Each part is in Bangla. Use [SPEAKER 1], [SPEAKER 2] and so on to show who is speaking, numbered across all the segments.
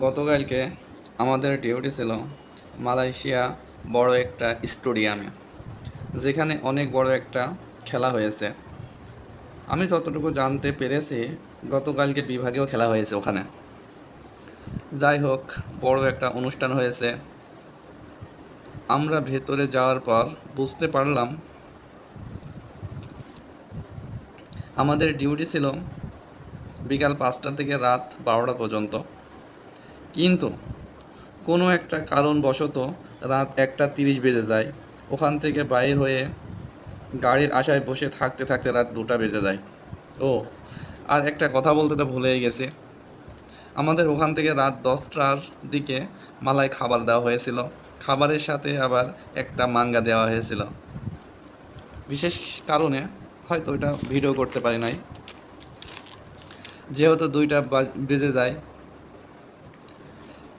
[SPEAKER 1] গতকালকে আমাদের ডিউটি ছিল মালয়েশিয়া বড় একটা স্টেডিয়ামে, যেখানে অনেক বড় একটা খেলা হয়েছে। আমি যতটুকু জানতে পেরেছি, গতকালকে বিভাগীয় খেলা হয়েছে ওখানে। যাই হোক, বড় একটা অনুষ্ঠান হয়েছে। আমরা ভেতরে যাওয়ার পর বুঝতে পারলাম আমাদের ডিউটি ছিল বিকাল 5টা থেকে রাত 12টা পর্যন্ত, কিন্তু কোনো একটা কারণবশত রাত 1টা 30 বেজে যায়। ওখান থেকে বাইর হয়ে গাড়ির আশায় বসে থাকতে থাকতে রাত 2টা বেজে যায়। ও, আর একটা কথা বলতে তো ভুলেই গেছি। আমাদের ওখান থেকে রাত 10টার দিকে মালাই খাবার দেওয়া হয়েছিল। খাবারের সাথে আবার একটা মাঙ্গা দেওয়া হয়েছিল। বিশেষ কারণে হয়তো ওইটা ভিডিও করতে পারি নাই, যেহেতু 2টা বেজে যায়।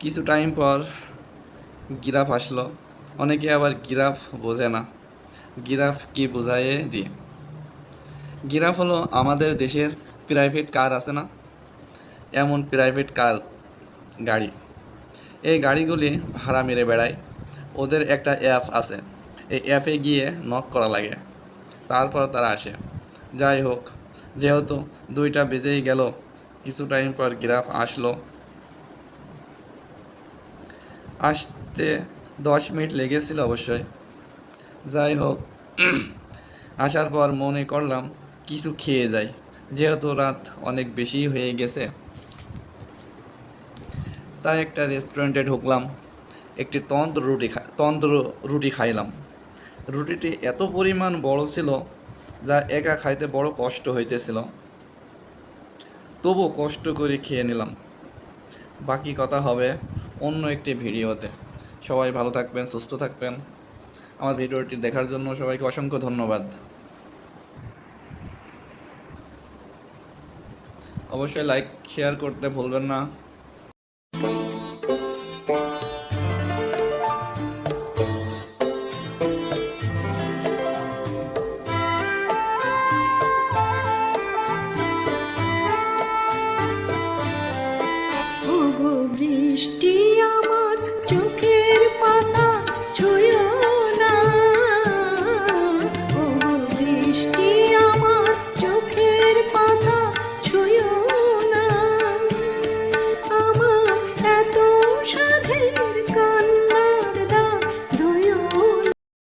[SPEAKER 1] কিছু টাইম পর গিরাফ আসলো। অনেকে আবার গিরাফ বোঝে না, গিরাফ কি বোঝাইয়ে দিয়ে। গিরাফ হলো আমাদের দেশের প্রাইভেট কার আছে না, এমন প্রাইভেট কার গাড়ি। এই গাড়িগুলি ভাড়া মেরে বেড়ায়। ওদের একটা অ্যাপ আছে, এই অ্যাপে গিয়ে নক করা লাগে, তারপর তারা আসে। যাই হোক, যেহেতু 2টা বেজেই গেল, কিছু টাইম পর গিরাফ আসলো। আসতে 10 মিনিট লেগেছিল অবশ্যই। যাই হোক, আসার পর মনে করলাম কিছু খেয়ে যাই, যেহেতু রাত অনেক বেশি হয়ে গেছে। তাই একটা রেস্টুরেন্টে ঢুকলাম, একটি তন্দ্র রুটি খাইলাম। রুটিটি এত পরিমাণ বড় ছিল, যা একা খাইতে বড় কষ্ট হইতেছিল। তবু কষ্ট করে খেয়ে নিলাম। বাকি কথা হবে অন্য একটি ভিডিওতে। সবাই ভালো থাকবেন, সুস্থ থাকবেন। আমার ভিডিওটি দেখার জন্য সবাইকে অসংখ্য ধন্যবাদ। অবশ্যই লাইক শেয়ার করতে ভুলবেন না।